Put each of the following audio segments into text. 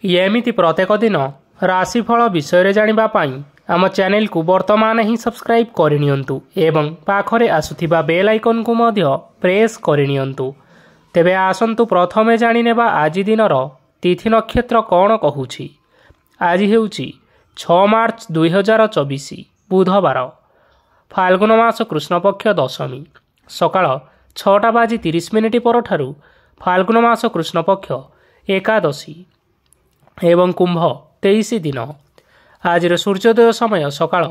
ଏମିତି ପ୍ରତ୍ୟେକ ଦିନ ରାଶିଫଳ ବିଷୟରେ ଜାଣିବା ପାଇଁ ଆମ ଚ୍ୟାନେଲକୁ ବର୍ତ୍ତମାନ ହିଁ ସବସ୍କ୍ରାଇବ୍ କରିନିଅନ୍ତୁ ଏବଂ ପାଖରେ ଆସୁଥିବା ବେଲ୍ ଆଇକନ୍କୁ ମଧ୍ୟ ପ୍ରେସ୍ କରିନିଅନ୍ତୁ। ତେବେ ଆସନ୍ତୁ ପ୍ରଥମେ ଜାଣିନେବା ଆଜି ଦିନର ତିଥି ନକ୍ଷତ୍ର କ'ଣ କହୁଛି। ଆଜି ହେଉଛି 6 ମାର୍ଚ୍ଚ 2024 ବୁଧବାର, ଫାଲ୍ଗୁନ ମାସ କୃଷ୍ଣପକ୍ଷ ଦଶମୀ, ସକାଳ 6:30 ପରଠାରୁ ଫାଲ୍ଗୁନ ମାସ କୃଷ୍ଣପକ୍ଷ ଏକାଦଶୀ ଏବଂ କୁମ୍ଭ 23 ଦିନ। ଆଜିର ସୂର୍ଯ୍ୟୋଦୟ ସମୟ ସକାଳ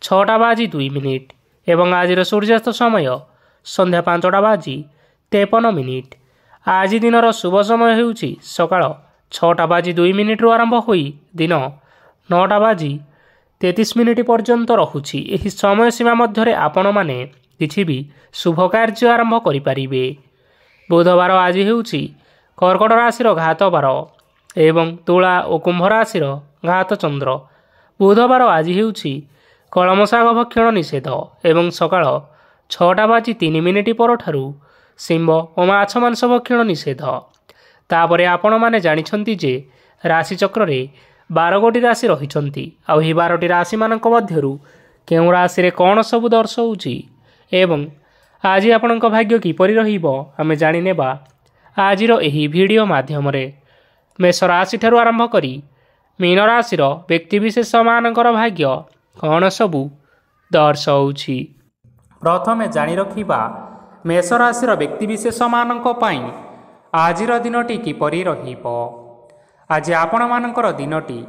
6:02 ଏବଂ ଆଜିର ସୂର୍ଯ୍ୟାସ୍ତ ସମୟ ସନ୍ଧ୍ୟା 5:53। ଆଜି ଦିନର ଶୁଭ ସମୟ ହେଉଛି ସକାଳ 6:02 ଆରମ୍ଭ ହୋଇ ଦିନ 9:33 ପର୍ଯ୍ୟନ୍ତ ରହୁଛି। ଏହି ସମୟ ସୀମା ମଧ୍ୟରେ ଆପଣମାନେ କିଛି ବି ଶୁଭ କାର୍ଯ୍ୟ ଆରମ୍ଭ କରିପାରିବେ। ବୁଧବାର ଆଜି ହେଉଛି କର୍କଟ ରାଶିର ଘାତ ବାର ଏବଂ ତୁଳା ଓ କୁମ୍ଭ ରାଶିର ଘାତ ଚନ୍ଦ୍ର। ବୁଧବାର ଆଜି ହେଉଛି କଳମ ଶାଗ ଭକ୍ଷଣ ନିଷେଧ ଏବଂ ସକାଳ 6:03 ପରଠାରୁ ଶିମ୍ବ ଓ ମାଛ ମାଂସ ଭକ୍ଷଣ ନିଷେଧ। ତାପରେ ଆପଣମାନେ ଜାଣିଛନ୍ତି ଯେ ରାଶିଚକ୍ରରେ 12 ଗୋଟି ରାଶି ରହିଛନ୍ତି। ଆଉ ଏହି 12ଟି ରାଶିମାନଙ୍କ ମଧ୍ୟରୁ କେଉଁ ରାଶିରେ କ'ଣ ସବୁ ଦର୍ଶାଉଛି ଏବଂ ଆଜି ଆପଣଙ୍କ ଭାଗ୍ୟ କିପରି ରହିବ ଆମେ ଜାଣିନେବା ଆଜିର ଏହି ଭିଡ଼ିଓ ମାଧ୍ୟମରେ। ମେଷ ରାଶିଠାରୁ ଆରମ୍ଭ କରି ମୀନ ରାଶିର ବ୍ୟକ୍ତିବିଶେଷମାନଙ୍କର ଭାଗ୍ୟ କ'ଣ ସବୁ ଦର୍ଶାଉଛି। ପ୍ରଥମେ ଜାଣି ରଖିବା ମେଷ ରାଶିର ବ୍ୟକ୍ତିବିଶେଷମାନଙ୍କ ପାଇଁ ଆଜିର ଦିନଟି କିପରି ରହିବ। ଆଜି ଆପଣମାନଙ୍କର ଦିନଟି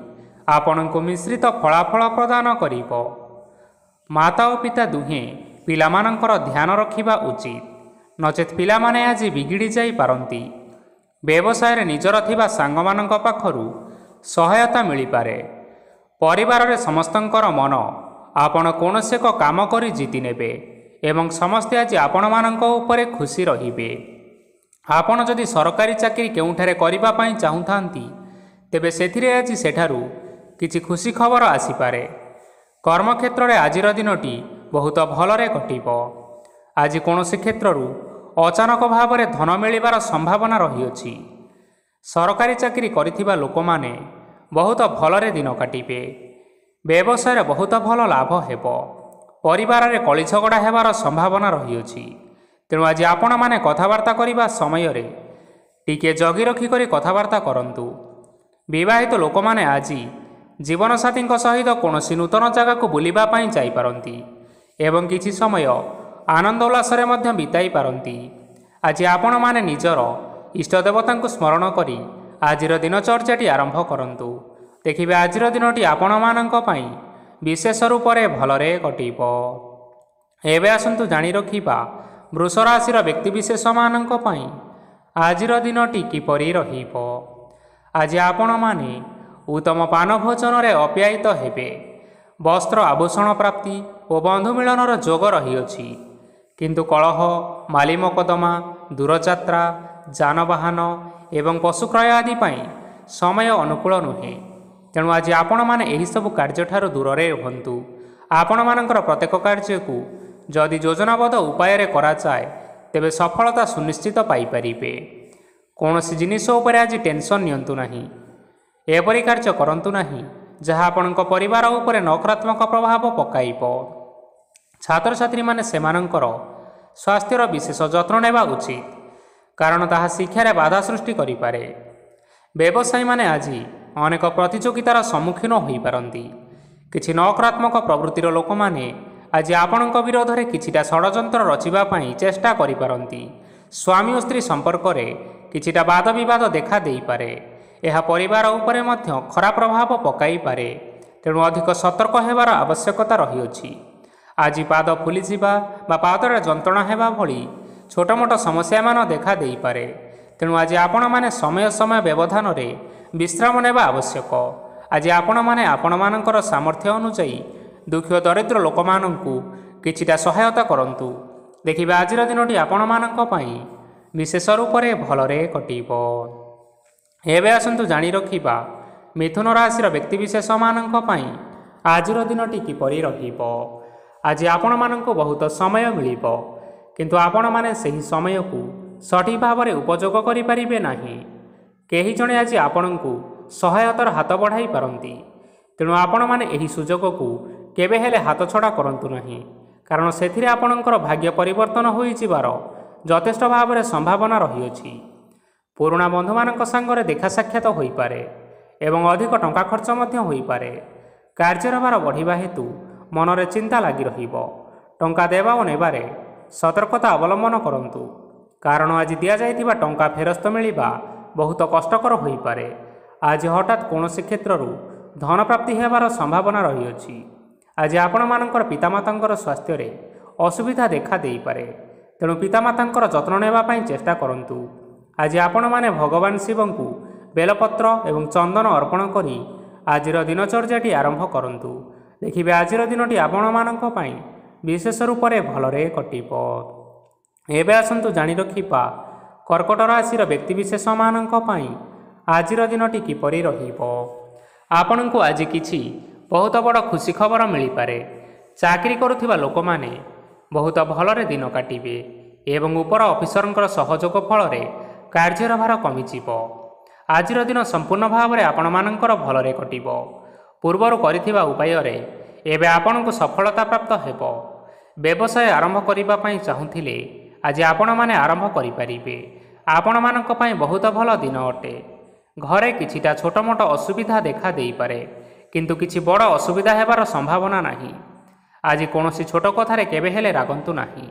ଆପଣଙ୍କୁ ମିଶ୍ରିତ ଫଳାଫଳ ପ୍ରଦାନ କରିବ। ମାତା ଓ ପିତା ଦୁହେଁ ପିଲାମାନଙ୍କର ଧ୍ୟାନ ରଖିବା ଉଚିତ, ନଚେତ୍ ପିଲାମାନେ ଆଜି ବିଗିଡ଼ି ଯାଇପାରନ୍ତି। ବ୍ୟବସାୟରେ ନିଜର ଥିବା ସାଙ୍ଗମାନଙ୍କ ପାଖରୁ ସହାୟତା ମିଳିପାରେ। ପରିବାରରେ ସମସ୍ତଙ୍କର ମନ ଆପଣ କୌଣସି ଏକ କାମ କରି ଜିତି ନେବେ ଏବଂ ସମସ୍ତେ ଆଜି ଆପଣମାନଙ୍କ ଉପରେ ଖୁସି ରହିବେ। ଆପଣ ଯଦି ସରକାରୀ ଚାକିରି କେଉଁଠାରେ କରିବା ପାଇଁ ଚାହୁଁଥାନ୍ତି ତେବେ ସେଥିରେ ଆଜି ସେଠାରୁ କିଛି ଖୁସି ଖବର ଆସିପାରେ। କର୍ମକ୍ଷେତ୍ରରେ ଆଜିର ଦିନଟି ବହୁତ ଭଲରେ କଟିବ। ଆଜି କୌଣସି କ୍ଷେତ୍ରରୁ ଅଚାନକ ଭାବରେ ଧନ ମିଳିବାର ସମ୍ଭାବନା ରହିଅଛି। ସରକାରୀ ଚାକିରି କରିଥିବା ଲୋକମାନେ ବହୁତ ଭଲରେ ଦିନ କାଟିବେ। ବ୍ୟବସାୟରେ ବହୁତ ଭଲ ଲାଭ ହେବ। ପରିବାରରେ କଳି ଝଗଡ଼ା ହେବାର ସମ୍ଭାବନା ରହିଅଛି। ତେଣୁ ଆଜି ଆପଣମାନେ କଥାବାର୍ତ୍ତା କରିବା ସମୟରେ ଟିକିଏ ଜଗି ରଖିକରି କଥାବାର୍ତ୍ତା କରନ୍ତୁ। ବିବାହିତ ଲୋକମାନେ ଆଜି ଜୀବନସାଥୀଙ୍କ ସହିତ କୌଣସି ନୂତନ ଜାଗାକୁ ବୁଲିବା ପାଇଁ ଯାଇପାରନ୍ତି ଏବଂ କିଛି ସମୟ ଆନନ୍ଦ ଉଲ୍ଲାସରେ ମଧ୍ୟ ବିତାଇ ପାରନ୍ତି। ଆଜି ଆପଣମାନେ ନିଜର ଇଷ୍ଟଦେବତାଙ୍କୁ ସ୍ମରଣ କରି ଆଜିର ଦିନଚର୍ଯ୍ୟାଟି ଆରମ୍ଭ କରନ୍ତୁ। ଦେଖିବେ ଆଜିର ଦିନଟି ଆପଣମାନଙ୍କ ପାଇଁ ବିଶେଷ ରୂପରେ ଭଲରେ କଟିବ। ଏବେ ଆସନ୍ତୁ ଜାଣି ରଖିବା ବୃଷ ରାଶିର ବ୍ୟକ୍ତିବିଶେଷମାନଙ୍କ ପାଇଁ ଆଜିର ଦିନଟି କିପରି ରହିବ। ଆଜି ଆପଣମାନେ ଉତ୍ତମ ପାନ ଭୋଜନରେ ଅପ୍ୟାୟିତ ହେବେ। ବସ୍ତ୍ର ଆଭୂଷଣ ପ୍ରାପ୍ତି ଓ ବନ୍ଧୁ ମିଳନର ଯୋଗ ରହିଅଛି। କିନ୍ତୁ କଳହ, ମାଲି ମକଦ୍ଦମା, ଦୂରଯାତ୍ରା, ଯାନବାହନ ଏବଂ ପଶୁ କ୍ରୟ ଆଦି ପାଇଁ ସମୟ ଅନୁକୂଳ ନୁହେଁ। ତେଣୁ ଆଜି ଆପଣମାନେ ଏହିସବୁ କାର୍ଯ୍ୟଠାରୁ ଦୂରରେ ରୁହନ୍ତୁ। ଆପଣମାନଙ୍କର ପ୍ରତ୍ୟେକ କାର୍ଯ୍ୟକୁ ଯଦି ଯୋଜନାବଦ୍ଧ ଉପାୟରେ କରାଯାଏ ତେବେ ସଫଳତା ସୁନିଶ୍ଚିତ ପାଇପାରିବେ। କୌଣସି ଜିନିଷ ଉପରେ ଆଜି ଟେନସନ୍ ନିଅନ୍ତୁ ନାହିଁ। ଏପରି କାର୍ଯ୍ୟ କରନ୍ତୁ ନାହିଁ ଯାହା ଆପଣଙ୍କ ପରିବାର ଉପରେ ନକାରାତ୍ମକ ପ୍ରଭାବ ପକାଇବ। ଛାତ୍ରଛାତ୍ରୀମାନେ ସେମାନଙ୍କର ସ୍ୱାସ୍ଥ୍ୟର ବିଶେଷ ଯତ୍ନ ନେବା ଉଚିତ, କାରଣ ତାହା ଶିକ୍ଷାରେ ବାଧା ସୃଷ୍ଟି କରିପାରେ। ବ୍ୟବସାୟୀମାନେ ଆଜି ଅନେକ ପ୍ରତିଯୋଗିତାର ସମ୍ମୁଖୀନ ହୋଇପାରନ୍ତି। କିଛି ନକାରାତ୍ମକ ପ୍ରବୃତ୍ତିର ଲୋକମାନେ ଆଜି ଆପଣଙ୍କ ବିରୋଧରେ କିଛିଟା ଷଡ଼ଯନ୍ତ୍ର ରଚିବା ପାଇଁ ଚେଷ୍ଟା କରିପାରନ୍ତି। ସ୍ୱାମୀ ଓ ସ୍ତ୍ରୀ ସମ୍ପର୍କରେ କିଛିଟା ବାଦ ବିବାଦ ଦେଖା ଦେଇପାରେ। ଏହା ପରିବାର ଉପରେ ମଧ୍ୟ ଖରାପ ପ୍ରଭାବ ପକାଇପାରେ। ତେଣୁ ଅଧିକ ସତର୍କ ହେବାର ଆବଶ୍ୟକତା ରହିଅଛି। ଆଜି ପାଦ ଫୁଲିଯିବା ବା ପାଦରେ ଯନ୍ତ୍ରଣା ହେବା ଭଳି ଛୋଟ ମୋଟ ସମସ୍ୟାମାନ ଦେଖା ଦେଇପାରେ। ତେଣୁ ଆଜି ଆପଣମାନେ ସମୟ ସମୟ ବ୍ୟବଧାନରେ ବିଶ୍ରାମ ନେବା ଆବଶ୍ୟକ। ଆଜି ଆପଣମାନେ ଆପଣମାନଙ୍କର ସାମର୍ଥ୍ୟ ଅନୁଯାୟୀ ଦୁଃଖୀ ଓ ଦରିଦ୍ର ଲୋକମାନଙ୍କୁ କିଛିଟା ସହାୟତା କରନ୍ତୁ। ଦେଖିବେ ଆଜିର ଦିନଟି ଆପଣମାନଙ୍କ ପାଇଁ ବିଶେଷ ରୂପରେ ଭଲରେ କଟିବ। ଏବେ ଆସନ୍ତୁ ଜାଣି ରଖିବା ମିଥୁନ ରାଶିର ବ୍ୟକ୍ତିବିଶେଷମାନଙ୍କ ପାଇଁ ଆଜିର ଦିନଟି କିପରି ରହିବ। ଆଜି ଆପଣମାନଙ୍କୁ ବହୁତ ସମୟ ମିଳିବ, କିନ୍ତୁ ଆପଣମାନେ ସେହି ସମୟକୁ ସଠିକ୍ ଭାବରେ ଉପଯୋଗ କରିପାରିବେ ନାହିଁ। କେହି ଜଣେ ଆଜି ଆପଣଙ୍କୁ ସହାୟତାର ହାତ ବଢ଼ାଇ ପାରନ୍ତି। ତେଣୁ ଆପଣମାନେ ଏହି ସୁଯୋଗକୁ କେବେ ହେଲେ ହାତଛଡ଼ା କରନ୍ତୁ ନାହିଁ, କାରଣ ସେଥିରେ ଆପଣଙ୍କର ଭାଗ୍ୟ ପରିବର୍ତ୍ତନ ହୋଇଯିବାର ଯଥେଷ୍ଟ ଭାବରେ ସମ୍ଭାବନା ରହିଅଛି। ପୁରୁଣା ବନ୍ଧୁମାନଙ୍କ ସାଙ୍ଗରେ ଦେଖା ସାକ୍ଷାତ ହୋଇପାରେ ଏବଂ ଅଧିକ ଟଙ୍କା ଖର୍ଚ୍ଚ ମଧ୍ୟ ହୋଇପାରେ। କାର୍ଯ୍ୟର ଭାର ବଢ଼ିବା ହେତୁ ମନରେ ଚିନ୍ତା ଲାଗି ରହିବ। ଟଙ୍କା ଦେବା ଓ ନେବାରେ ସତର୍କତା ଅବଲମ୍ବନ କରନ୍ତୁ, କାରଣ ଆଜି ଦିଆଯାଇଥିବା ଟଙ୍କା ଫେରସ୍ତ ମିଳିବା ବହୁତ କଷ୍ଟକର ହୋଇପାରେ। ଆଜି ହଠାତ୍ କୌଣସି କ୍ଷେତ୍ରରୁ ଧନ ପ୍ରାପ୍ତି ହେବାର ସମ୍ଭାବନା ରହିଅଛି। ଆଜି ଆପଣମାନଙ୍କର ପିତାମାତାଙ୍କର ସ୍ୱାସ୍ଥ୍ୟରେ ଅସୁବିଧା ଦେଖା ଦେଇପାରେ, ତେଣୁ ପିତାମାତାଙ୍କର ଯତ୍ନ ନେବା ପାଇଁ ଚେଷ୍ଟା କରନ୍ତୁ। ଆଜି ଆପଣମାନେ ଭଗବାନ ଶିବଙ୍କୁ ବେଲପତ୍ର ଏବଂ ଚନ୍ଦନ ଅର୍ପଣ କରି ଆଜିର ଦିନଚର୍ଯ୍ୟାଟି ଆରମ୍ଭ କରନ୍ତୁ। ଦେଖିବେ ଆଜିର ଦିନଟି ଆପଣମାନଙ୍କ ପାଇଁ ବିଶେଷ ରୂପରେ ଭଲରେ କଟିବ। ଏବେ ଆସନ୍ତୁ ଜାଣି ରଖିବା କର୍କଟ ରାଶିର ବ୍ୟକ୍ତିବିଶେଷମାନଙ୍କ ପାଇଁ ଆଜିର ଦିନଟି କିପରି ରହିବ। ଆପଣଙ୍କୁ ଆଜି କିଛି ବହୁତ ବଡ଼ ଖୁସି ଖବର ମିଳିପାରେ। ଚାକିରି କରୁଥିବା ଲୋକମାନେ ବହୁତ ଭଲରେ ଦିନ କାଟିବେ ଏବଂ ଉପର ଅଫିସରଙ୍କର ସହଯୋଗ ଫଳରେ କାର୍ଯ୍ୟର ଭାର କମିଯିବ। ଆଜିର ଦିନ ସମ୍ପୂର୍ଣ୍ଣ ଭାବରେ ଆପଣମାନଙ୍କର ଭଲରେ କଟିବ। ପୂର୍ବରୁ କରିଥିବା ଉପାୟରେ ଏବେ ଆପଣଙ୍କୁ ସଫଳତା ପ୍ରାପ୍ତ ହେବ। ବ୍ୟବସାୟ ଆରମ୍ଭ କରିବା ପାଇଁ ଚାହୁଁଥିଲେ ଆଜି ଆପଣମାନେ ଆରମ୍ଭ କରିପାରିବେ। ଆପଣମାନଙ୍କ ପାଇଁ ବହୁତ ଭଲ ଦିନ ଅଟେ। ଘରେ କିଛିଟା ଛୋଟମୋଟ ଅସୁବିଧା ଦେଖା ଦେଇପାରେ, କିନ୍ତୁ କିଛି ବଡ଼ ଅସୁବିଧା ହେବାର ସମ୍ଭାବନା ନାହିଁ। ଆଜି କୌଣସି ଛୋଟ କଥାରେ କେବେ ହେଲେ ରାଗନ୍ତୁ ନାହିଁ।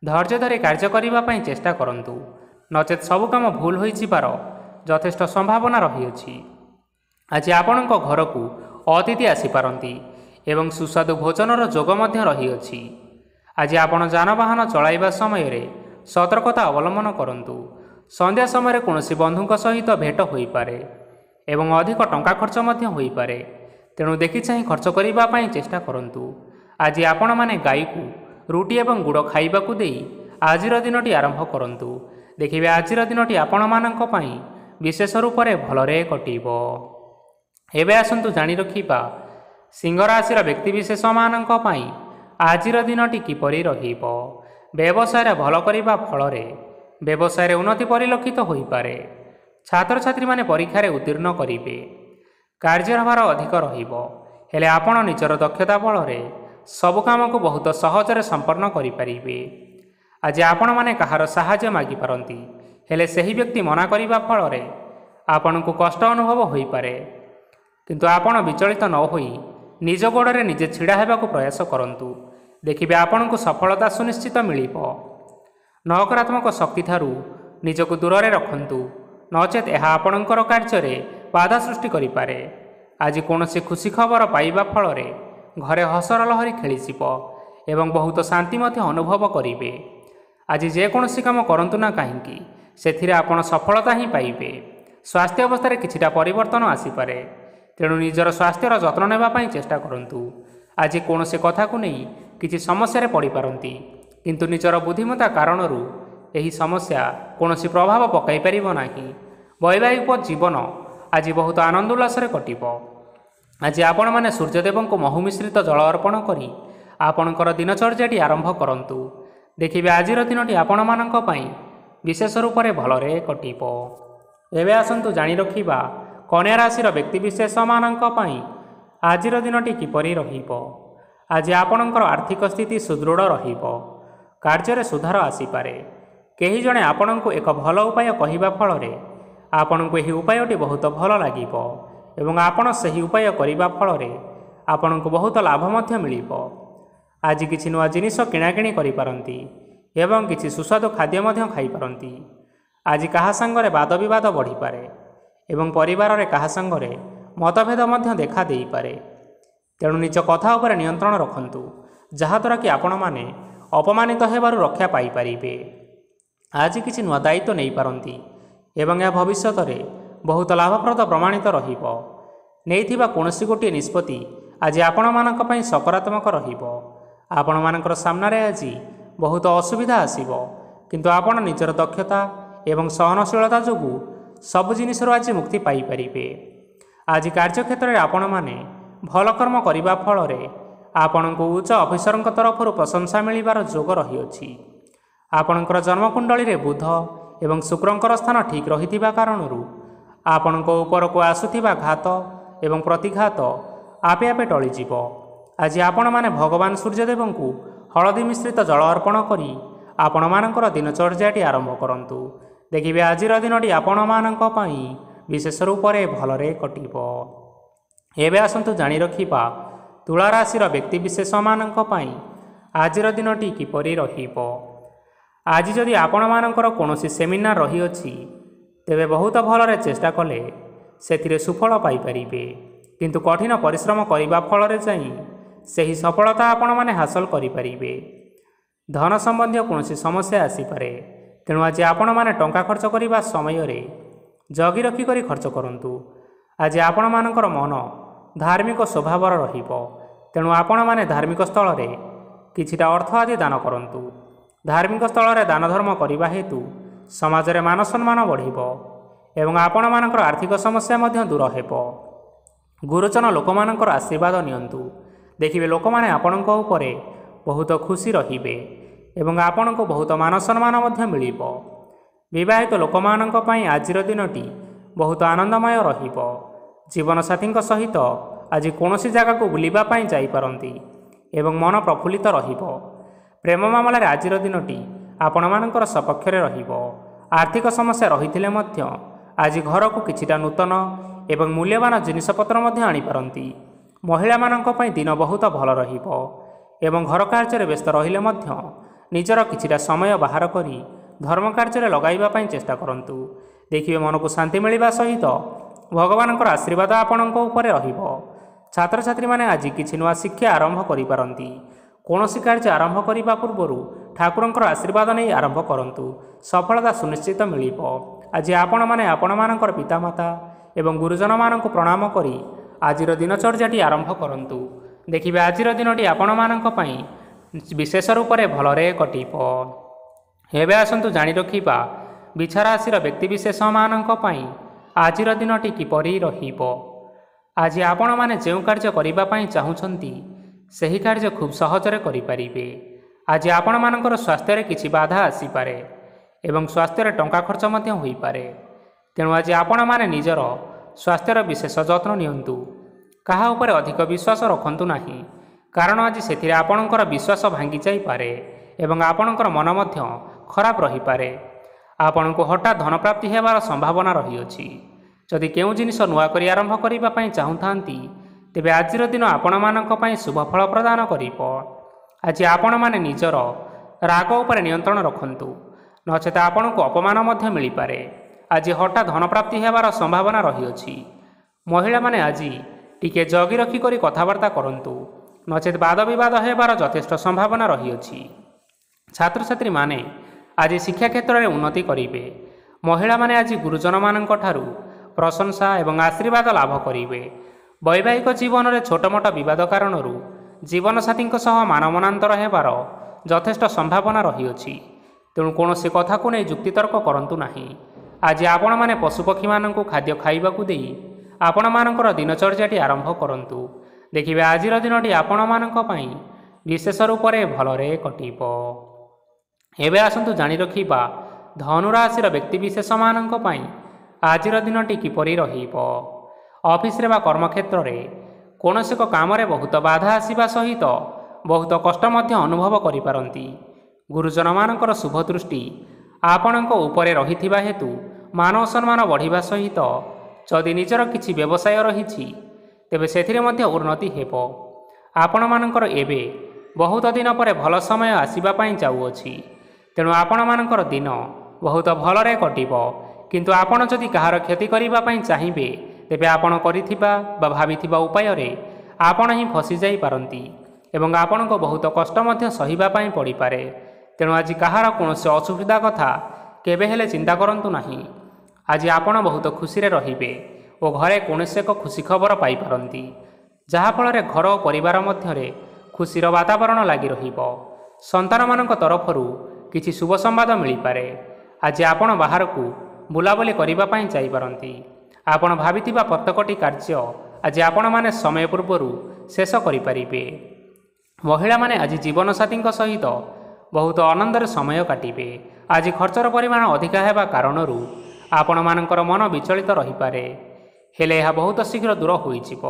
ଧୈର୍ଯ୍ୟ ଧରି କାର୍ଯ୍ୟ କରିବା ପାଇଁ ଚେଷ୍ଟା କରନ୍ତୁ, ନଚେତ୍ ସବୁ କାମ ଭୁଲ ହୋଇଯିବାର ଯଥେଷ୍ଟ ସମ୍ଭାବନା ରହିଅଛି। ଆଜି ଆପଣଙ୍କ ଘରକୁ ଅତିଥି ଆସିପାରନ୍ତି ଏବଂ ସୁସ୍ୱାଦୁ ଭୋଜନର ଯୋଗ ମଧ୍ୟ ରହିଅଛି। ଆଜି ଆପଣ ଯାନବାହନ ଚଳାଇବା ସମୟରେ ସତର୍କତା ଅବଲମ୍ବନ କରନ୍ତୁ। ସନ୍ଧ୍ୟା ସମୟରେ କୌଣସି ବନ୍ଧୁଙ୍କ ସହିତ ଭେଟ ହୋଇପାରେ ଏବଂ ଅଧିକ ଟଙ୍କା ଖର୍ଚ୍ଚ ମଧ୍ୟ ହୋଇପାରେ, ତେଣୁ ଦେଖିଚାହିଁ ଖର୍ଚ୍ଚ କରିବା ପାଇଁ ଚେଷ୍ଟା କରନ୍ତୁ। ଆଜି ଆପଣମାନେ ଗାଈକୁ ରୁଟି ଏବଂ ଗୁଡ଼ ଖାଇବାକୁ ଦେଇ ଆଜିର ଦିନଟି ଆରମ୍ଭ କରନ୍ତୁ। ଦେଖିବେ ଆଜିର ଦିନଟି ଆପଣମାନଙ୍କ ପାଇଁ ବିଶେଷ ରୂପରେ ଭଲରେ କଟିବ। ଏବେ ଆସନ୍ତୁ ଜାଣି ରଖିବା ସିଂହ ରାଶିର ବ୍ୟକ୍ତିବିଶେଷମାନଙ୍କ ପାଇଁ ଆଜିର ଦିନଟି କିପରି ରହିବ। ବ୍ୟବସାୟରେ ଭଲ କରିବା ଫଳରେ ବ୍ୟବସାୟରେ ଉନ୍ନତି ପରିଲକ୍ଷିତ ହୋଇପାରେ। ଛାତ୍ରଛାତ୍ରୀମାନେ ପରୀକ୍ଷାରେ ଉତ୍ତୀର୍ଣ୍ଣ କରିବେ। କାର୍ଯ୍ୟର ଭାର ଅଧିକ ରହିବ, ହେଲେ ଆପଣ ନିଜର ଦକ୍ଷତା ବଳରେ ସବୁ କାମକୁ ବହୁତ ସହଜରେ ସମ୍ପନ୍ନ କରିପାରିବେ। ଆଜି ଆପଣମାନେ କାହାର ସାହାଯ୍ୟ ମାଗିପାରନ୍ତି, ହେଲେ ସେହି ବ୍ୟକ୍ତି ମନା କରିବା ଫଳରେ ଆପଣଙ୍କୁ କଷ୍ଟ ଅନୁଭବ ହୋଇପାରେ। କିନ୍ତୁ ଆପଣ ବିଚଳିତ ନ ହୋଇ ନିଜ ଗୋଡ଼ରେ ନିଜେ ଛିଡ଼ା ହେବାକୁ ପ୍ରୟାସ କରନ୍ତୁ। ଦେଖିବେ ଆପଣଙ୍କୁ ସଫଳତା ସୁନିଶ୍ଚିତ ମିଳିବ। ନକାରାତ୍ମକ ଶକ୍ତିଠାରୁ ନିଜକୁ ଦୂରରେ ରଖନ୍ତୁ, ନଚେତ୍ ଏହା ଆପଣଙ୍କର କାର୍ଯ୍ୟରେ ବାଧା ସୃଷ୍ଟି କରିପାରେ। ଆଜି କୌଣସି ଖୁସି ଖବର ପାଇବା ଫଳରେ ଘରେ ହସର ଲହରୀ ଖେଳିଯିବ ଏବଂ ବହୁତ ଶାନ୍ତି ମଧ୍ୟ ଅନୁଭବ କରିବେ। ଆଜି ଯେକୌଣସି କାମ କରନ୍ତୁ ନା କାହିଁକି, ସେଥିରେ ଆପଣ ସଫଳତା ହିଁ ପାଇବେ। ସ୍ୱାସ୍ଥ୍ୟ ଅବସ୍ଥାରେ କିଛିଟା ପରିବର୍ତ୍ତନ ଆସିପାରେ, ତେଣୁ ନିଜର ସ୍ୱାସ୍ଥ୍ୟର ଯତ୍ନ ନେବା ପାଇଁ ଚେଷ୍ଟା କରନ୍ତୁ। ଆଜି କୌଣସି କଥାକୁ ନେଇ କିଛି ସମସ୍ୟାରେ ପଡ଼ିପାରନ୍ତି, କିନ୍ତୁ ନିଜର ବୁଦ୍ଧିମତ୍ତା କାରଣରୁ ଏହି ସମସ୍ୟା କୌଣସି ପ୍ରଭାବ ପକାଇ ପାରିବ ନାହିଁ। ବୈବାହିକ ଜୀବନ ଆଜି ବହୁତ ଆନନ୍ଦ ଉଲ୍ଲାସରେ କଟିବ। ଆଜି ଆପଣମାନେ ସୂର୍ଯ୍ୟଦେବଙ୍କୁ ମହୁ ମିଶ୍ରିତ ଜଳ ଅର୍ପଣ କରି ଆପଣଙ୍କର ଦିନଚର୍ଯ୍ୟାଟି ଆରମ୍ଭ କରନ୍ତୁ। ଦେଖିବେ ଆଜିର ଦିନଟି ଆପଣମାନଙ୍କ ପାଇଁ ବିଶେଷ ରୂପରେ ଭଲରେ କଟିବ। ଏବେ ଆସନ୍ତୁ ଜାଣି ରଖିବା କନ୍ୟା ରାଶିର ବ୍ୟକ୍ତିବିଶେଷମାନଙ୍କ ପାଇଁ ଆଜିର ଦିନଟି କିପରି ରହିବ। ଆଜି ଆପଣଙ୍କର ଆର୍ଥିକ ସ୍ଥିତି ସୁଦୃଢ଼ ରହିବ। କାର୍ଯ୍ୟରେ ସୁଧାର ଆସିପାରେ। କେହି ଜଣେ ଆପଣଙ୍କୁ ଏକ ଭଲ ଉପାୟ କହିବା ଫଳରେ ଆପଣଙ୍କୁ ଏହି ଉପାୟଟି ବହୁତ ଭଲ ଲାଗିବ ଏବଂ ଆପଣ ସେହି ଉପାୟ କରିବା ଫଳରେ ଆପଣଙ୍କୁ ବହୁତ ଲାଭ ମଧ୍ୟ ମିଳିବ। ଆଜି କିଛି ନୂଆ ଜିନିଷ କିଣାକିଣି କରିପାରନ୍ତି ଏବଂ କିଛି ସୁସ୍ୱାଦୁ ଖାଦ୍ୟ ମଧ୍ୟ ଖାଇପାରନ୍ତି। ଆଜି କାହା ସାଙ୍ଗରେ ବାଦବିବାଦ ବଢ଼ିପାରେ ଏବଂ ପରିବାରରେ କାହା ସାଙ୍ଗରେ ମତଭେଦ ମଧ୍ୟ ଦେଖା ଦେଇପାରେ। ତେଣୁ ନିଜ କଥା ଉପରେ ନିୟନ୍ତ୍ରଣ ରଖନ୍ତୁ, ଯାହାଦ୍ୱାରା କି ଆପଣମାନେ ଅପମାନିତ ହେବାରୁ ରକ୍ଷା ପାଇପାରିବେ। ଆଜି କିଛି ନୂଆ ଦାୟିତ୍ୱ ନେଇପାରନ୍ତି ଏବଂ ଏହା ଭବିଷ୍ୟତରେ ବହୁତ ଲାଭପ୍ରଦ ପ୍ରମାଣିତ ରହିବ। ନେଇଥିବା କୌଣସି ଗୋଟିଏ ନିଷ୍ପତ୍ତି ଆଜି ଆପଣମାନଙ୍କ ପାଇଁ ସକାରାତ୍ମକ ରହିବ। ଆପଣମାନଙ୍କର ସାମ୍ନାରେ ଆଜି ବହୁତ ଅସୁବିଧା ଆସିବ, କିନ୍ତୁ ଆପଣ ନିଜର ଦକ୍ଷତା ଏବଂ ସହନଶୀଳତା ଯୋଗୁଁ ସବୁ ଜିନିଷରୁ ଆଜି ମୁକ୍ତି ପାଇପାରିବେ। ଆଜି କାର୍ଯ୍ୟକ୍ଷେତ୍ରରେ ଆପଣମାନେ ଭଲ କର୍ମ କରିବା ଫଳରେ ଆପଣଙ୍କୁ ଉଚ୍ଚ ଅଫିସରଙ୍କ ତରଫରୁ ପ୍ରଶଂସା ମିଳିବାର ଯୋଗ ରହିଅଛି। ଆପଣଙ୍କର ଜନ୍ମକୁଣ୍ଡଳୀରେ ବୁଧ ଏବଂ ଶୁକ୍ରଙ୍କର ସ୍ଥାନ ଠିକ୍ ରହିଥିବା କାରଣରୁ ଆପଣଙ୍କ ଉପରକୁ ଆସୁଥିବା ଘାତ ଏବଂ ପ୍ରତିଘାତ ଆପେ ଆପେ ଟଳିଯିବ। ଆଜି ଆପଣମାନେ ଭଗବାନ ସୂର୍ଯ୍ୟଦେବଙ୍କୁ ହଳଦୀ ମିଶ୍ରିତ ଜଳ ଅର୍ପଣ କରି ଆପଣମାନଙ୍କର ଦିନଚର୍ଯ୍ୟାଟି ଆରମ୍ଭ କରନ୍ତୁ। ଦେଖିବେ ଆଜିର ଦିନଟି ଆପଣମାନଙ୍କ ପାଇଁ ବିଶେଷ ରୂପରେ ଭଲରେ କଟିବ। ଏବେ ଆସନ୍ତୁ ଜାଣି ରଖିବା ତୁଳା ରାଶିର ବ୍ୟକ୍ତିବିଶେଷମାନଙ୍କ ପାଇଁ ଆଜିର ଦିନଟି କିପରି ରହିବ। ଆଜି ଯଦି ଆପଣମାନଙ୍କର କୌଣସି ସେମିନାର ରହିଅଛି, ତେବେ ବହୁତ ଭଲରେ ଚେଷ୍ଟା କଲେ ସେଥିରେ ସୁଫଳ ପାଇପାରିବେ। କିନ୍ତୁ କଠିନ ପରିଶ୍ରମ କରିବା ଫଳରେ ଯାଇ ସେହି ସଫଳତା ଆପଣମାନେ ହାସଲ କରିପାରିବେ। ଧନ ସମ୍ବନ୍ଧୀୟ କୌଣସି ସମସ୍ୟା ଆସିପାରେ, ତେଣୁ ଆଜି ଆପଣମାନେ ଟଙ୍କା ଖର୍ଚ୍ଚ କରିବା ସମୟରେ ଜଗି ରଖି କରି ଖର୍ଚ୍ଚ କରନ୍ତୁ। ଆଜି ଆପଣମାନଙ୍କର ମନ ଧାର୍ମିକ ସ୍ୱଭାବର ରହିବ, ତେଣୁ ଆପଣମାନେ ଧାର୍ମିକ ସ୍ଥଳରେ କିଛିଟା ଅର୍ଥ ଆଦି ଦାନ କରନ୍ତୁ। ଧାର୍ମିକ ସ୍ଥଳରେ ଦାନ ଧର୍ମ କରିବା ହେତୁ ସମାଜରେ ମାନ ସମ୍ମାନ ବଢ଼ିବ ଏବଂ ଆପଣମାନଙ୍କର ଆର୍ଥିକ ସମସ୍ୟା ମଧ୍ୟ ଦୂର ହେବ। ଗୁରୁଜନ ଲୋକମାନଙ୍କର ଆଶୀର୍ବାଦ ନିଅନ୍ତୁ। ଦେଖିବେ ଲୋକମାନେ ଆପଣଙ୍କ ଉପରେ ବହୁତ ଖୁସି ରହିବେ ଏବଂ ଆପଣଙ୍କୁ ବହୁତ ମାନ ସମ୍ମାନ ମଧ୍ୟ ମିଳିବ। ବିବାହିତ ଲୋକମାନଙ୍କ ପାଇଁ ଆଜିର ଦିନଟି ବହୁତ ଆନନ୍ଦମୟ ରହିବ। ଜୀବନସାଥୀଙ୍କ ସହିତ ଆଜି କୌଣସି ଜାଗାକୁ ବୁଲିବା ପାଇଁ ଯାଇପାରନ୍ତି ଏବଂ ମନ ପ୍ରଫୁଲ୍ଲିତ ରହିବ। ପ୍ରେମ ମାମଲାରେ ଆଜିର ଦିନଟି ଆପଣମାନଙ୍କର ସପକ୍ଷରେ ରହିବ। ଆର୍ଥିକ ସମସ୍ୟା ରହିଥିଲେ ମଧ୍ୟ ଆଜି ଘରକୁ କିଛିଟା ନୂତନ ଏବଂ ମୂଲ୍ୟବାନ ଜିନିଷପତ୍ର ମଧ୍ୟ ଆଣିପାରନ୍ତି। ମହିଳାମାନଙ୍କ ପାଇଁ ଦିନ ବହୁତ ଭଲ ରହିବ ଏବଂ ଘର କାର୍ଯ୍ୟରେ ବ୍ୟସ୍ତ ରହିଲେ ମଧ୍ୟ ନିଜର କିଛିଟା ସମୟ ବାହାର କରି ଧର୍ମ କାର୍ଯ୍ୟରେ ଲଗାଇବା ପାଇଁ ଚେଷ୍ଟା କରନ୍ତୁ। ଦେଖିବେ ମନକୁ ଶାନ୍ତି ମିଳିବା ସହିତ ଭଗବାନଙ୍କର ଆଶୀର୍ବାଦ ଆପଣଙ୍କ ଉପରେ ରହିବ। ଛାତ୍ରଛାତ୍ରୀମାନେ ଆଜି କିଛି ନୂଆ ଶିକ୍ଷା ଆରମ୍ଭ କରିପାରନ୍ତି। କୌଣସି କାର୍ଯ୍ୟ ଆରମ୍ଭ କରିବା ପୂର୍ବରୁ ଠାକୁରଙ୍କର ଆଶୀର୍ବାଦ ନେଇ ଆରମ୍ଭ କରନ୍ତୁ। ସଫଳତା ସୁନିଶ୍ଚିତ ମିଳିବ। ଆଜି ଆପଣମାନେ ଆପଣମାନଙ୍କର ପିତାମାତା ଏବଂ ଗୁରୁଜନମାନଙ୍କୁ ପ୍ରଣାମ କରି ଆଜିର ଦିନଚର୍ଯ୍ୟାଟି ଆରମ୍ଭ କରନ୍ତୁ। ଦେଖିବେ ଆଜିର ଦିନଟି ଆପଣମାନଙ୍କ ପାଇଁ ବିଶେଷ ରୂପରେ ଭଲରେ କଟିବ। ଏବେ ଆସନ୍ତୁ ଜାଣି ରଖିବା ବିଛା ରାଶିର ବ୍ୟକ୍ତିବିଶେଷମାନଙ୍କ ପାଇଁ ଆଜିର ଦିନଟି କିପରି ରହିବ। ଆଜି ଆପଣମାନେ ଯେଉଁ କାର୍ଯ୍ୟ କରିବା ପାଇଁ ଚାହୁଁଛନ୍ତି, ସେହି କାର୍ଯ୍ୟ ଖୁବ୍ ସହଜରେ କରିପାରିବେ। ଆଜି ଆପଣମାନଙ୍କର ସ୍ୱାସ୍ଥ୍ୟରେ କିଛି ବାଧା ଆସିପାରେ ଏବଂ ସ୍ୱାସ୍ଥ୍ୟରେ ଟଙ୍କା ଖର୍ଚ୍ଚ ମଧ୍ୟ ହୋଇପାରେ। ତେଣୁ ଆଜି ଆପଣମାନେ ନିଜର ସ୍ୱାସ୍ଥ୍ୟର ବିଶେଷ ଯତ୍ନ ନିଅନ୍ତୁ। କାହା ଉପରେ ଅଧିକ ବିଶ୍ୱାସ ରଖନ୍ତୁ ନାହିଁ, କାରଣ ଆଜି ସେଥିରେ ଆପଣଙ୍କର ବିଶ୍ୱାସ ଭାଙ୍ଗି ଯାଇପାରେ ଏବଂ ଆପଣଙ୍କର ମନ ମଧ୍ୟ ଖରାପ ରହିପାରେ। ଆପଣଙ୍କୁ ହଠାତ୍ ଧନପ୍ରାପ୍ତି ହେବାର ସମ୍ଭାବନା ରହିଅଛି। ଯଦି କେଉଁ ଜିନିଷ ନୂଆ କରି ଆରମ୍ଭ କରିବା ପାଇଁ ଚାହୁଁଥାନ୍ତି, ତେବେ ଆଜିର ଦିନ ଆପଣମାନଙ୍କ ପାଇଁ ଶୁଭ ଫଳ ପ୍ରଦାନ କରିବ। ଆଜି ଆପଣମାନେ ନିଜର ରାଗ ଉପରେ ନିୟନ୍ତ୍ରଣ ରଖନ୍ତୁ, ନଚେତ ଆପଣଙ୍କୁ ଅପମାନ ମଧ୍ୟ ମିଳିପାରେ। ଆଜି ହଠାତ୍ ଧନପ୍ରାପ୍ତି ହେବାର ସମ୍ଭାବନା ରହିଅଛି। ମହିଳାମାନେ ଆଜି ଟିକେ ଜଗି ରଖି କରି କଥାବାର୍ତ୍ତା କରନ୍ତୁ, ନଚେତ ବାଦ ବିବାଦ ହେବାର ଯଥେଷ୍ଟ ସମ୍ଭାବନା ରହିଅଛି। ଛାତ୍ରଛାତ୍ରୀମାନେ ଆଜି ଶିକ୍ଷା କ୍ଷେତ୍ରରେ ଉନ୍ନତି କରିବେ। ମହିଳାମାନେ ଆଜି ଗୁରୁଜନମାନଙ୍କ ଠାରୁ ପ୍ରଶଂସା ଏବଂ ଆଶୀର୍ବାଦ ଲାଭ କରିବେ। ବୈବାହିକ ଜୀବନରେ ଛୋଟମୋଟ ବିବାଦ କାରଣରୁ ଜୀବନସାଥୀଙ୍କ ସହ ମାନମନାନ୍ତର ହେବାର ଯଥେଷ୍ଟ ସମ୍ଭାବନା ରହିଅଛି। ତେଣୁ କୌଣସି କଥାକୁ ନେଇ ଯୁକ୍ତିତର୍କ କରନ୍ତୁ ନାହିଁ। ଆଜି ଆପଣମାନେ ପଶୁପକ୍ଷୀମାନଙ୍କୁ ଖାଦ୍ୟ ଖାଇବାକୁ ଦେଇ ଆପଣମାନଙ୍କର ଦିନଚର୍ଯ୍ୟାଟି ଆରମ୍ଭ କରନ୍ତୁ। ଦେଖିବେ ଆଜିର ଦିନଟି ଆପଣମାନଙ୍କ ପାଇଁ ବିଶେଷ ରୂପରେ ଭଲରେ କଟିବ। ଏବେ ଆସନ୍ତୁ ଜାଣି ରଖିବା ଧନୁରାଶିର ବ୍ୟକ୍ତିବିଶେଷମାନଙ୍କ ପାଇଁ ଆଜିର ଦିନଟି କିପରି ରହିବ। ଅଫିସରେ ବା କର୍ମକ୍ଷେତ୍ରରେ କୌଣସି ଏକ କାମରେ ବହୁତ ବାଧା ଆସିବା ସହିତ ବହୁତ କଷ୍ଟ ମଧ୍ୟ ଅନୁଭବ କରିପାରନ୍ତି। ଗୁରୁଜନମାନଙ୍କର ଶୁଭ ଦୃଷ୍ଟି ଆପଣଙ୍କ ଉପରେ ରହିଥିବା ହେତୁ ମାନ ସମ୍ମାନ ବଢ଼ିବା ସହିତ ଯଦି ନିଜର କିଛି ବ୍ୟବସାୟ ରହିଛି, ତେବେ ସେଥିରେ ମଧ୍ୟ ଉନ୍ନତି ହେବ। ଆପଣମାନଙ୍କର ଏବେ ବହୁତ ଦିନ ପରେ ଭଲ ସମୟ ଆସିବା ପାଇଁ ଯାଉଅଛି, ତେଣୁ ଆପଣମାନଙ୍କର ଦିନ ବହୁତ ଭଲରେ କଟିବ। କିନ୍ତୁ ଆପଣ ଯଦି କାହାର କ୍ଷତି କରିବା ପାଇଁ ଚାହିଁବେ, ତେବେ ଆପଣ କରିଥିବା ବା ଭାବିଥିବା ଉପାୟରେ ଆପଣ ହିଁ ଫସି ଯାଇପାରନ୍ତି ଏବଂ ଆପଣଙ୍କୁ ବହୁତ କଷ୍ଟ ମଧ୍ୟ ସହିବା ପାଇଁ ପଡ଼ିପାରେ। ତେଣୁ ଆଜି କାହାର କୌଣସି ଅସୁବିଧା କଥା କେବେ ହେଲେ ଚିନ୍ତା କରନ୍ତୁ ନାହିଁ। ଆଜି ଆପଣ ବହୁତ ଖୁସିରେ ରହିବେ ଓ ଘରେ କୌଣସି ଏକ ଖୁସି ଖବର ପାଇପାରନ୍ତି, ଯାହାଫଳରେ ଘର ଓ ପରିବାର ମଧ୍ୟରେ ଖୁସିର ବାତାବରଣ ଲାଗି ରହିବ। ସନ୍ତାନମାନଙ୍କ ତରଫରୁ କିଛି ଶୁଭ ସମ୍ବାଦ ମିଳିପାରେ। ଆଜି ଆପଣ ବାହାରକୁ ବୁଲାବୁଲି କରିବା ପାଇଁ ଯାଇପାରନ୍ତି। ଆପଣ ଭାବିଥିବା ପ୍ରତ୍ୟେକଟି କାର୍ଯ୍ୟ ଆଜି ଆପଣମାନେ ସମୟ ପୂର୍ବରୁ ଶେଷ କରିପାରିବେ। ମହିଳାମାନେ ଆଜି ଜୀବନସାଥୀଙ୍କ ସହିତ ବହୁତ ଆନନ୍ଦରେ ସମୟ କାଟିବେ। ଆଜି ଖର୍ଚ୍ଚର ପରିମାଣ ଅଧିକା ହେବା କାରଣରୁ ଆପଣମାନଙ୍କର ମନ ବିଚଳିତ ରହିପାରେ, ହେଲେ ଏହା ବହୁତ ଶୀଘ୍ର ଦୂର ହୋଇଯିବ।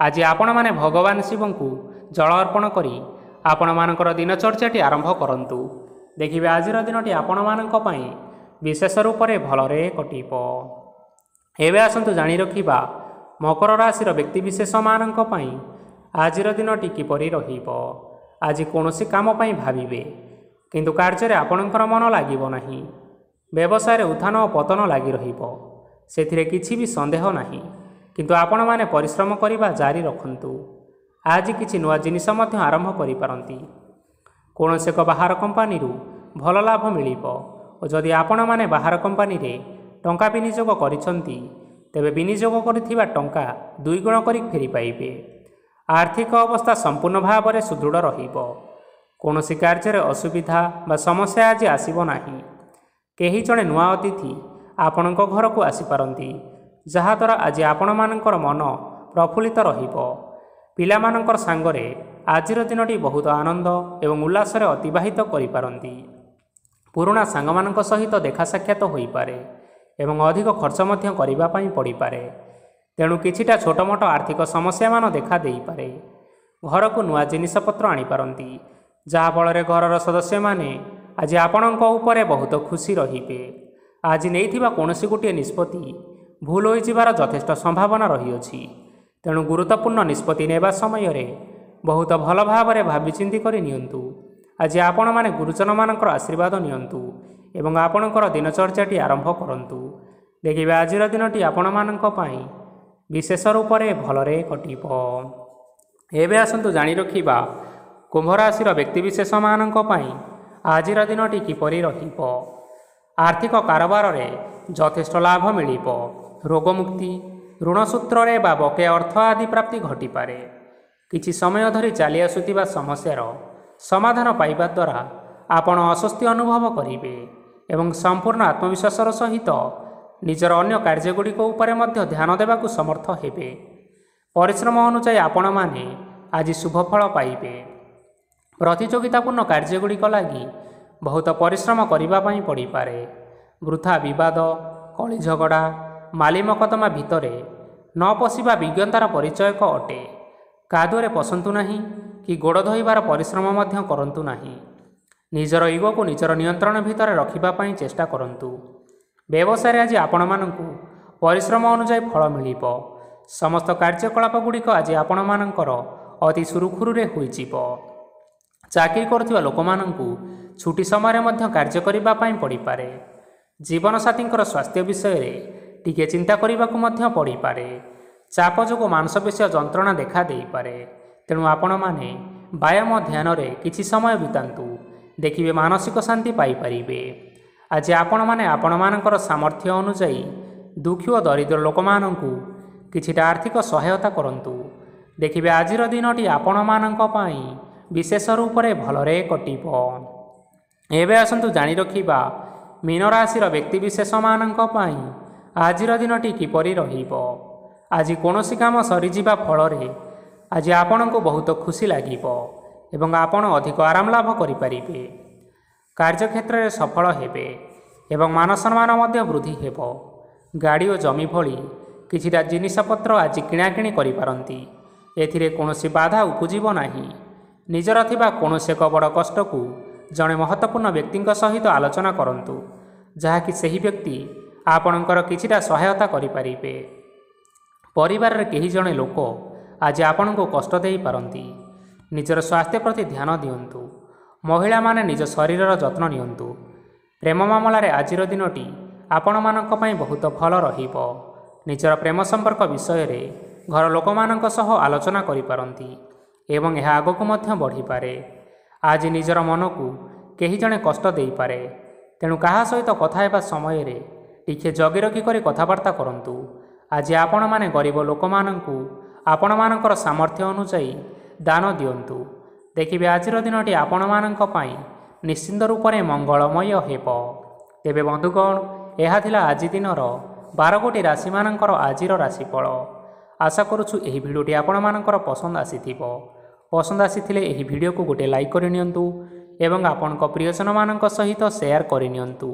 ଆଜି ଆପଣମାନେ ଭଗବାନ ଶିବଙ୍କୁ ଜଳ ଅର୍ପଣ କରି ଆପଣମାନଙ୍କର ଦିନଚର୍ଯ୍ୟାଟି ଆରମ୍ଭ କରନ୍ତୁ। ଦେଖିବେ ଆଜିର ଦିନଟି ଆପଣମାନଙ୍କ ପାଇଁ ବିଶେଷ ରୂପରେ ଭଲରେ କଟିବ। ଏବେ ଆସନ୍ତୁ ଜାଣି ରଖିବା ମକର ରାଶିର ବ୍ୟକ୍ତିବିଶେଷମାନଙ୍କ ପାଇଁ ଆଜିର ଦିନଟି କିପରି ରହିବ। ଆଜି କୌଣସି କାମ ପାଇଁ ଭାବିବେ, କିନ୍ତୁ କାର୍ଯ୍ୟରେ ଆପଣଙ୍କର ମନ ଲାଗିବ ନାହିଁ। ବ୍ୟବସାୟରେ ଉତ୍ଥାନ ଓ ପତନ ଲାଗି ରହିବ, ସେଥିରେ କିଛି ବି ସନ୍ଦେହ ନାହିଁ, କିନ୍ତୁ ଆପଣମାନେ ପରିଶ୍ରମ କରିବା ଜାରି ରଖନ୍ତୁ। ଆଜି କିଛି ନୂଆ ଜିନିଷ ମଧ୍ୟ ଆରମ୍ଭ କରିପାରନ୍ତି। କୌଣସି ଏକ ବାହାର କମ୍ପାନୀରୁ ଭଲ ଲାଭ ମିଳିବ ଓ ଯଦି ଆପଣମାନେ ବାହାର କମ୍ପାନୀରେ ଟଙ୍କା ବିନିଯୋଗ କରିଛନ୍ତି, ତେବେ ବିନିଯୋଗ କରିଥିବା ଟଙ୍କା 2 ଗୁଣ କରି ଫେରି ପାଇବେ। ଆର୍ଥିକ ଅବସ୍ଥା ସମ୍ପୂର୍ଣ୍ଣ ଭାବରେ ସୁଦୃଢ଼ ରହିବ। କୌଣସି କାର୍ଯ୍ୟରେ ଅସୁବିଧା ବା ସମସ୍ୟା ଆଜି ଆସିବ ନାହିଁ। କେହି ଜଣେ ନୂଆ ଅତିଥି ଆପଣଙ୍କ ଘରକୁ ଆସିପାରନ୍ତି, ଯାହାଦ୍ୱାରା ଆଜି ଆପଣମାନଙ୍କର ମନ ପ୍ରଫୁଲ୍ଲିତ ରହିବ। ପିଲାମାନଙ୍କର ସାଙ୍ଗରେ ଆଜିର ଦିନଟି ବହୁତ ଆନନ୍ଦ ଏବଂ ଉଲ୍ଲାସରେ ଅତିବାହିତ କରିପାରନ୍ତି। ପୁରୁଣା ସାଙ୍ଗମାନଙ୍କ ସହିତ ଦେଖା ସାକ୍ଷାତ ହୋଇପାରେ ଏବଂ ଅଧିକ ଖର୍ଚ୍ଚ ମଧ୍ୟ କରିବା ପାଇଁ ପଡ଼ିପାରେ। ତେଣୁ କିଛିଟା ଛୋଟମୋଟ ଆର୍ଥିକ ସମସ୍ୟାମାନ ଦେଖା ଦେଇପାରେ। ଘରକୁ ନୂଆ ଜିନିଷପତ୍ର ଆଣିପାରନ୍ତି, ଯାହାଫଳରେ ଘରର ସଦସ୍ୟମାନେ ଆଜି ଆପଣଙ୍କ ଉପରେ ବହୁତ ଖୁସି ରହିବେ। ଆଜି ନେଇଥିବା କୌଣସି ଗୋଟିଏ ନିଷ୍ପତ୍ତି ଭୁଲ ହୋଇଯିବାର ଯଥେଷ୍ଟ ସମ୍ଭାବନା ରହିଅଛି। ତେଣୁ ଗୁରୁତ୍ୱପୂର୍ଣ୍ଣ ନିଷ୍ପତ୍ତି ନେବା ସମୟରେ ବହୁତ ଭଲ ଭାବରେ ଭାବିଚିନ୍ତି କରି ନିଅନ୍ତୁ। ଆଜି ଆପଣମାନେ ଗୁରୁଜନମାନଙ୍କର ଆଶୀର୍ବାଦ ନିଅନ୍ତୁ ଏବଂ ଆପଣଙ୍କର ଦିନଚର୍ଯ୍ୟାଟି ଆରମ୍ଭ କରନ୍ତୁ। ଦେଖିବେ ଆଜିର ଦିନଟି ଆପଣମାନଙ୍କ ପାଇଁ ବିଶେଷ ରୂପରେ ଭଲରେ କଟିବ। ଏବେ ଆସନ୍ତୁ ଜାଣି ରଖିବା କୁମ୍ଭ ରାଶିର ବ୍ୟକ୍ତିବିଶେଷମାନଙ୍କ ପାଇଁ ଆଜିର ଦିନଟି କିପରି ରହିବ। ଆର୍ଥିକ କାରବାରରେ ଯଥେଷ୍ଟ ଲାଭ ମିଳିବ। ରୋଗମୁକ୍ତି, ଋଣ ସୂତ୍ରରେ ବା ବକେୟା ଅର୍ଥ ଆଦି ପ୍ରାପ୍ତି ଘଟିପାରେ। କିଛି ସମୟ ଧରି ଚାଲି ଆସୁଥିବା ସମସ୍ୟାର ସମାଧାନ ପାଇବା ଦ୍ୱାରା ଆପଣ ଅସ୍ୱସ୍ତି ଅନୁଭବ କରିବେ ଏବଂ ସମ୍ପୂର୍ଣ୍ଣ ଆତ୍ମବିଶ୍ୱାସର ସହିତ ନିଜର ଅନ୍ୟ କାର୍ଯ୍ୟଗୁଡ଼ିକ ଉପରେ ମଧ୍ୟ ଧ୍ୟାନ ଦେବାକୁ ସମର୍ଥ ହେବେ। ପରିଶ୍ରମ ଅନୁଯାୟୀ ଆପଣମାନେ ଆଜି ଶୁଭଫଳ ପାଇବେ। ପ୍ରତିଯୋଗିତାପୂର୍ଣ୍ଣ କାର୍ଯ୍ୟଗୁଡ଼ିକ ଲାଗି ବହୁତ ପରିଶ୍ରମ କରିବା ପାଇଁ ପଡ଼ିପାରେ। ବୃଥା ବିବାଦ, କଳି ଝଗଡ଼ା, ମାଲି ମକଦ୍ଦମା ଭିତରେ ନ ପଶିବା ବିଜ୍ଞତାର ପରିଚୟକ ଅଟେ। କାଦୁଅରେ ପଶନ୍ତୁ ନାହିଁ କି ଗୋଡ଼ ଧୋଇବାର ପରିଶ୍ରମ ମଧ୍ୟ କରନ୍ତୁ ନାହିଁ। ନିଜର ଇଗୋକୁ ନିଜର ନିୟନ୍ତ୍ରଣ ଭିତରେ ରଖିବା ପାଇଁ ଚେଷ୍ଟା କରନ୍ତୁ। ବ୍ୟବସାୟରେ ଆଜି ଆପଣମାନଙ୍କୁ ପରିଶ୍ରମ ଅନୁଯାୟୀ ଫଳ ମିଳିବ। ସମସ୍ତ କାର୍ଯ୍ୟକଳାପଗୁଡ଼ିକ ଆଜି ଆପଣମାନଙ୍କର ଅତି ସୁରୁଖୁରୁରେ ହୋଇଯିବ। ଚାକିରି କରୁଥିବା ଲୋକମାନଙ୍କୁ ଛୁଟି ସମୟରେ ମଧ୍ୟ କାର୍ଯ୍ୟ କରିବା ପାଇଁ ପଡ଼ିପାରେ। ଜୀବନସାଥୀଙ୍କର ସ୍ୱାସ୍ଥ୍ୟ ବିଷୟରେ ଟିକିଏ ଚିନ୍ତା କରିବାକୁ ମଧ୍ୟ ପଡ଼ିପାରେ। ଚାପ ଯୋଗୁଁ ମାଂସପେଶୀୟ ଯନ୍ତ୍ରଣା ଦେଖା ଦେଇପାରେ, ତେଣୁ ଆପଣମାନେ ବ୍ୟାୟାମ ଧ୍ୟାନରେ କିଛି ସମୟ ବିତାନ୍ତୁ। ଦେଖିବେ ମାନସିକ ଶାନ୍ତି ପାଇପାରିବେ। ଆଜି ଆପଣମାନେ ଆପଣମାନଙ୍କର ସାମର୍ଥ୍ୟ ଅନୁଯାୟୀ ଦୁଃଖୀ ଓ ଦରିଦ୍ର ଲୋକମାନଙ୍କୁ କିଛିଟା ଆର୍ଥିକ ସହାୟତା କରନ୍ତୁ। ଦେଖିବେ ଆଜିର ଦିନଟି ଆପଣମାନଙ୍କ ପାଇଁ ବିଶେଷ ରୂପରେ ଭଲରେ କଟିବ। ଏବେ ଆସନ୍ତୁ ଜାଣି ରଖିବା ମୀନ ରାଶିର ବ୍ୟକ୍ତିବିଶେଷମାନଙ୍କ ପାଇଁ ଆଜିର ଦିନଟି କିପରି ରହିବ। ଆଜି କୌଣସି କାମ ସରିଯିବା ଫଳରେ ଆଜି ଆପଣଙ୍କୁ ବହୁତ ଖୁସି ଲାଗିବ ଏବଂ ଆପଣ ଅଧିକ ଆରାମ ଲାଭ କରିପାରିବେ। କାର୍ଯ୍ୟକ୍ଷେତ୍ରରେ ସଫଳ ହେବେ ଏବଂ ମାନସମ୍ମାନ ମଧ୍ୟ ବୃଦ୍ଧି ହେବ। ଗାଡ଼ି ଓ ଜମି ଭଳି କିଛିଟା ଜିନିଷପତ୍ର ଆଜି କିଣାକିଣି କରିପାରନ୍ତି। ଏଥିରେ କୌଣସି ବାଧା ଉପୁଜିବ ନାହିଁ। ନିଜର ଥିବା କୌଣସି ଏକ ବଡ଼ କଷ୍ଟକୁ ଜଣେ ମହତ୍ତ୍ୱପୂର୍ଣ୍ଣ ବ୍ୟକ୍ତିଙ୍କ ସହିତ ଆଲୋଚନା କରନ୍ତୁ, ଯାହାକି ସେହି ବ୍ୟକ୍ତି ଆପଣଙ୍କର କିଛିଟା ସହାୟତା କରିପାରିବେ। ପରିବାରରେ କେହି ଜଣେ ଲୋକ ଆଜି ଆପଣଙ୍କୁ କଷ୍ଟ ଦେଇପାରନ୍ତି। ନିଜର ସ୍ୱାସ୍ଥ୍ୟ ପ୍ରତି ଧ୍ୟାନ ଦିଅନ୍ତୁ। ମହିଳାମାନେ ନିଜ ଶରୀରର ଯତ୍ନ ନିଅନ୍ତୁ। ପ୍ରେମ ମାମଲାରେ ଆଜିର ଦିନଟି ଆପଣମାନଙ୍କ ପାଇଁ ବହୁତ ଭଲ ରହିବ। ନିଜର ପ୍ରେମ ସମ୍ପର୍କ ବିଷୟରେ ଘର ଲୋକମାନଙ୍କ ସହ ଆଲୋଚନା କରିପାରନ୍ତି ଏବଂ ଏହା ଆଗକୁ ମଧ୍ୟ ବଢ଼ିପାରେ। ଆଜି ନିଜର ମନକୁ କେହି ଜଣେ କଷ୍ଟ ଦେଇପାରେ, ତେଣୁ କାହା ସହିତ କଥା ହେବା ସମୟରେ ଟିକିଏ ଜଗି ରଖି କରି କଥାବାର୍ତ୍ତା କରନ୍ତୁ। ଆଜି ଆପଣମାନେ ଗରିବ ଲୋକମାନଙ୍କୁ ଆପଣମାନଙ୍କର ସାମର୍ଥ୍ୟ ଅନୁଯାୟୀ ଦାନ ଦିଅନ୍ତୁ। ଦେଖିବେ ଆଜିର ଦିନଟି ଆପଣମାନଙ୍କ ପାଇଁ ନିଶ୍ଚିନ୍ତ ରୂପରେ ମଙ୍ଗଳମୟ ହେବ। ତେବେ ବନ୍ଧୁଗଣ, ଏହା ଥିଲା ଆଜି ଦିନର 12ଗୋଟି ରାଶିମାନଙ୍କର ଆଜିର ରାଶିଫଳ। ଆଶା କରୁଛୁ ଏହି ଭିଡ଼ିଓଟି ଆପଣମାନଙ୍କର ପସନ୍ଦ ଆସିଥିବ। ପସନ୍ଦ ଆସିଥିଲେ ଏହି ଭିଡ଼ିଓକୁ ଗୋଟିଏ ଲାଇକ୍ କରିନିଅନ୍ତୁ ଏବଂ ଆପଣଙ୍କ ପ୍ରିୟଜନମାନଙ୍କ ସହିତ ସେୟାର କରିନିଅନ୍ତୁ।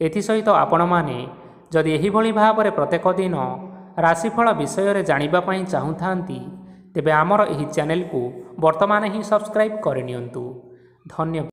ଏଥିସହିତ ଆପଣମାନେ ଯଦି ଏହିଭଳି ଭାବରେ ପ୍ରତ୍ୟେକ ଦିନ ରାଶିଫଳ ବିଷୟରେ ଜାଣିବା ପାଇଁ ଚାହୁଁଥାନ୍ତି ତେବେ ଆମର ଏହି ଚ୍ୟାନେଲକୁ ବର୍ତ୍ତମାନ ହିଁ ସବସ୍କ୍ରାଇବ୍ କରିନିଅନ୍ତୁ। ଧନ୍ୟବାଦ।